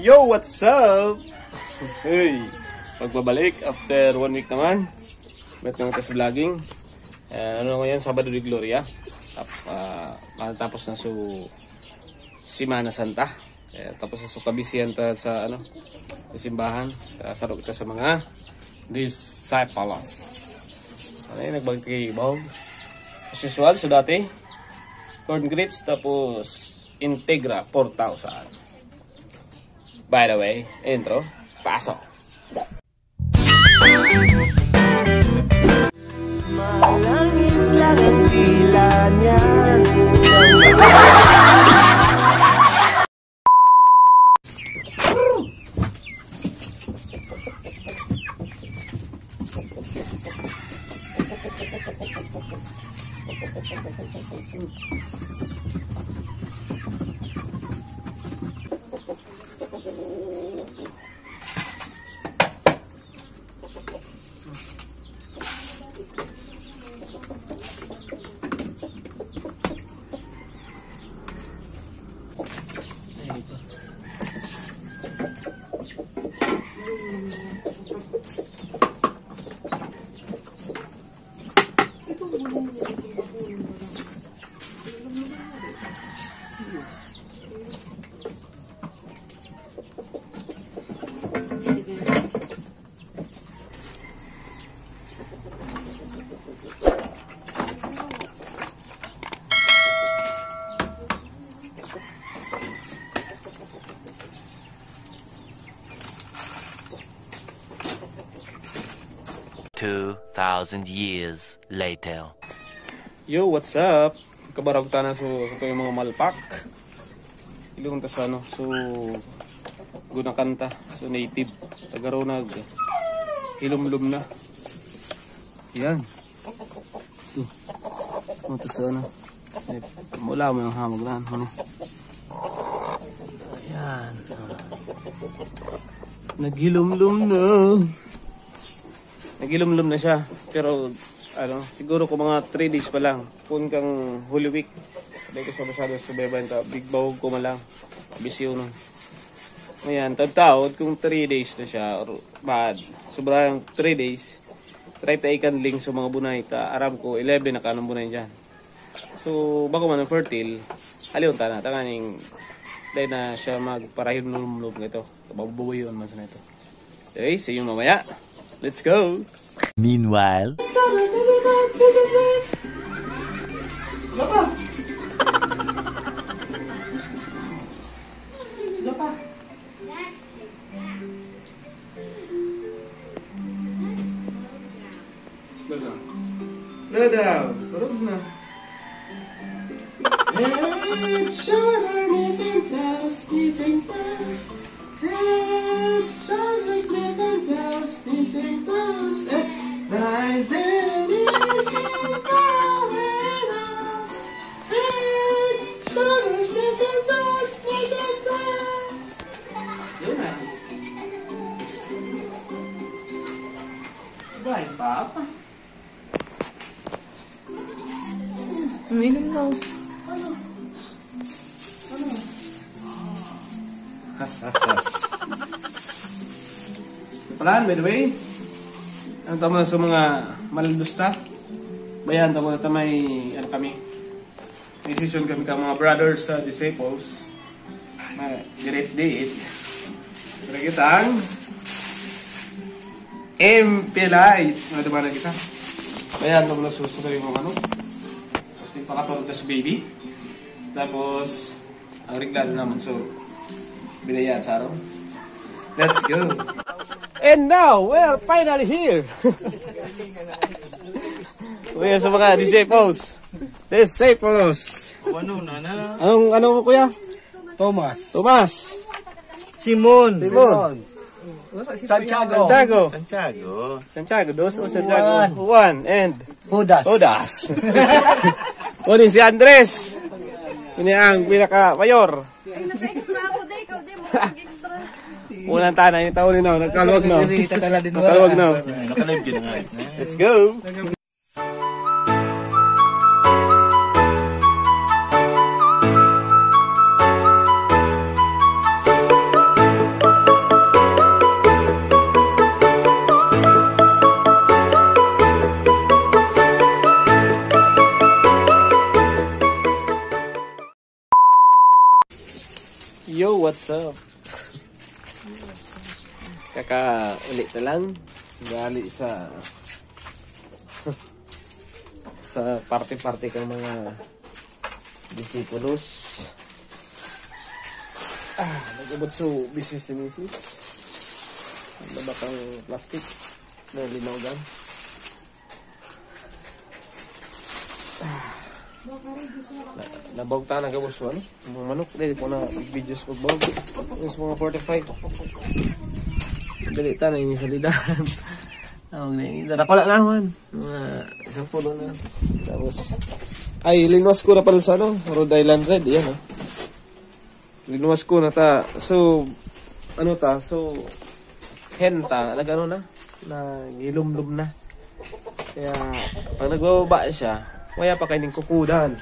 Yo, what's up? Hey, pagbabalik after 1 week naman. Ba't naman sa vlogging? Ano ngayon, Sabado de Gloria. Matapos na Semana Santa. Tapos na kabisihan ta sa simbahan. Sarap kita sa mga disciples. Nagbalik kay Ibaw. As usual, so dati corn grits tapos Integra 4,000. By the way, intro, pasok. Malangis lang ang tila niyan. Years later. Yo, what's up? Kabarag ta na so yung mga malpak. Ilong ta sa gunakan ta so native tagaronag hilumlum na. Yan. Ito sa mula mo yung hamag na Ayan. Naghilumlum na. Nagilumlum na siya. Pero, siguro kung mga 3 days pa lang. Kung kang Holy Week. Dahil ko sa masyado subaybayan ta. Big bawag ko man lang. Bisyo nun. Ngayon, taod kung 3 days na siya. Or bad. Sobrang 3 days. Try ta ikan link sa mga bunay. Aram ko, 11 na kanong bunay dyan. So, bago man ang fertile, haliyon ta na. Tanganing, dahil na siya magparahilumlum nito. Babubuyon man sa nito. Okay, see you mamaya. Let's go! Meanwhile... Slow down. Turog na. Head, shoulder, knees and toes, knees and toes. Head, shoulders, knees and toes, knees and toes. Rise and easy, go with us. Head, shoulders, knees and toes, knees and toes. Yun na. Bye, Papa. Uminom na. Palaan, by the way. Ang tama sa mga malaldusta. Bayan, tama na tamay, kami. May session kami ka mga brothers sa disciples. Direct date. Pero kitang MP-Lite. Ano diba na kita? Bayan, tama na susunod yung mga Tapos yung pakatorog na si baby. Tapos, ang reglado naman. So, binayan sa araw. Let's go! And now, we're finally here! We are sa mga disciples. Ano mo kuya? Thomas. Simon. Santiago. Dos o Santiago. Juan and Judas. Kunin si Andres. Ini ang pinaka-mayor. Ay, naka-extra ako day. Ikaw day mo nag-extra. Unang tanay ni taon na. Nagkalawag na. Let's go. Yo, what's up? Kaka-ulit na lang. Gali sa party-party kang mga disipulos. Nag-abot so busy si Mrs. Ano ba kang plastic na linawagan? Nabawag tayo ng gabos mo, ano? Mga manok, dali po na videos ko bawag. Yung mga 45. Dali tayo na yung salidahan. Tawag na yung nakula naman. Mga isang puno na. Tapos, ay, linuwas ko na pala sa ano, Rhode Island Red. Yan, ha. Linuwas ko na ta. So, ano ta? So, hen ta. Nag-ano na? Nag-ilum-lum na. Kaya, pag nagbababa siya, kaya pa kayo ng kukudan.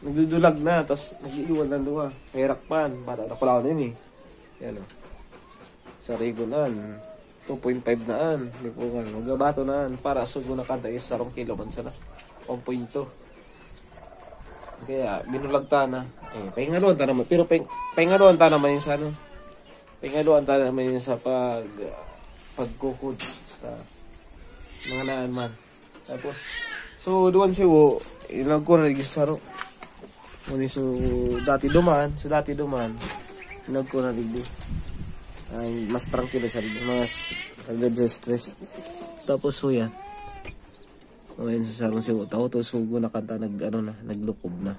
Nagdudulag na, tapos nag-iiwan ng luwa. Herakpan, para nakulaw na yun eh. Yan o. Sa Rigonan, 2.5 naan. Hindi po nga, magabato naan. Para sugo na kada is sarong kilo man sana. 1.2. Kaya, binulag ta na. Pahingaluan ta naman. Pero pahingaluan ta naman yung sa ano. Pahingaluan ta naman yung sa pagkukod. Mga naan man. Tapos, so, doon si Wo, ilag ko na nagisaro. Muni so, dati duman, ilag ko na ligdi. Ay, mas tranquilo siya, mas agad stress. Tapos, so yan. Ngayon sa sarong si Wo, tao to, sugo na kanta, naglukob na.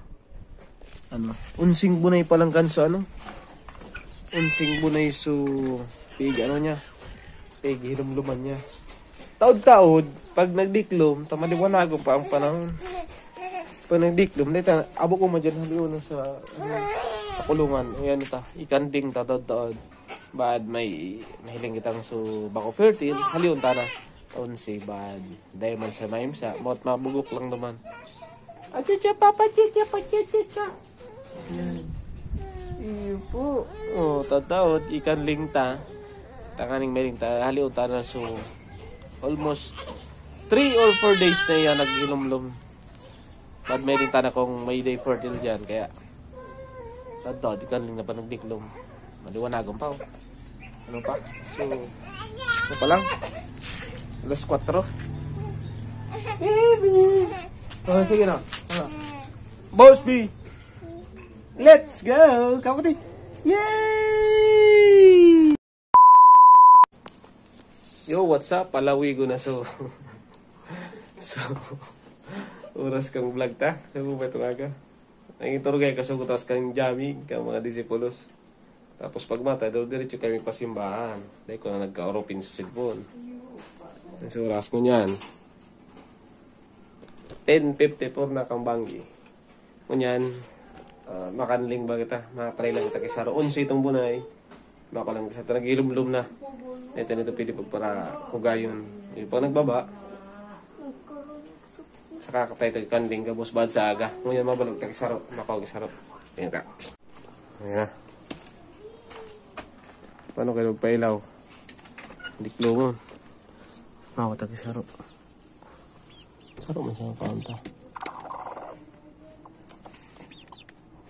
Ano, unsing bunay palang kanso, ano? Unsing bunay so, niya, hilum-luman niya. Taod-taod, pag nagdiklom, tamaliwanagom pa ang panahon. Pag nagdiklom, dito, abo ko madyan haliw sa kulungan. Ayan ito, ikanding taod-taod. Bad may nahiling kitang so bako fertile, haliw ta na. Unsi, bad. Dahil man sa maimsa, mo't mabugok lang naman. Achicha, papa, chicha, pachicha. Ayan. Iyo po. Taod-taod, ikanding ta. Tanganing meling ta, haliw ta na so almost 3 or 4 days na yan nag-ilum-lum. Bad may rin tana kong may day fertile dyan. Kaya, tadto, di ka lang na pa nagdiklom. Maliwanagon pa. Ano pa? So, ano pa lang? Alas 4. Baby! Sige na. Boss B! Let's go! Kapatid! Yay! Yo, what's up? Palawigo na so. Oras kang vlog ta. So, ito nga. Ang iturugay kasugutas kang jamig, kang mga disipulos. Tapos pag mata, diretso kami pasimbahan. Dahil ko na nagka-oropin sa cellphone. So, oras ko niyan. 10:54 na kang banggi. Kunyan, makanling ba kita? Makatry lang kita kisaro. 11 itong bunay. Makalang sa ito, nag-ilum-lum na. Ito nito pili para kugayon. Yung pag nagbaba, saka katay ito kanding kabos bad sa aga. Ngayon mabalog takisaro, makaw-kisaro. Ayan ka. Ayan na. Paano kayo magpailaw? Diklo mo. Makaw takisaro. Saro man siya kaunta.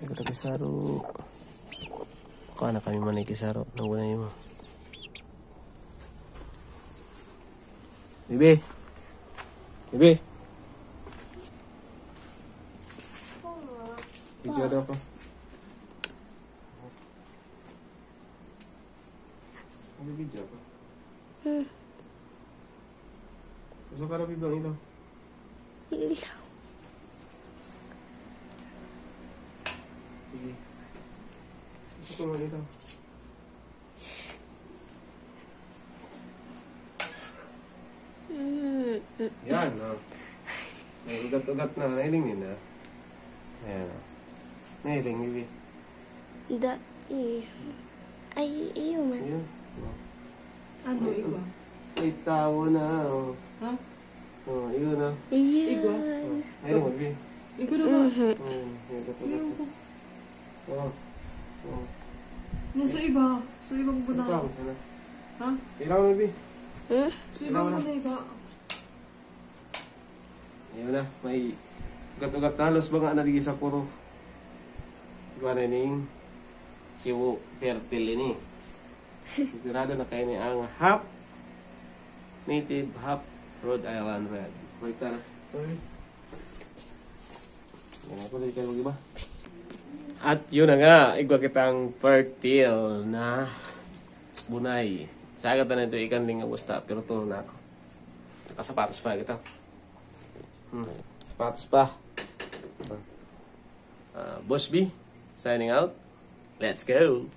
Ito takisaro. Baka na kami manikisaro. Nagunay mo. Bibi. Bibi. Video daw ko. Ano video ko? Gusto ka na bibang ilaw? Ilaw. Sige. Gusto ko man ilaw. Yan, no? Ugat-ugat na. Nailing yun, ha? Ayan, no? Nailing, Bibi. Ay, iyo man. Ayun. No? Ano, igwa? May tao na, oh. Ha? Oh, yun, na. Igwa? Ayun, Bibi. Igwa na ba? Ugat-ugat. Oh. Oh. Yan sa iba. Sa ibang Ikaw, buna. sana. Ha? Ikaw, Bibi. Sa ibang buna iba. Ayun na, may ugat-ugat na. Halos ba nga naligi sa puro. Gawa na ning Cebu fertile ini. Sigurado na kayo ni ang half native, half Rhode Island red. Baita na. Yan ako dito kayo mag-iba. At yun na nga, igwa kitang fertile na bunay. Sa agad na ito, ikan din nga gusta, pero tulo na ako. Nakasapatos pa kita. Sapatos pa. Boss B, signing out. Let's go!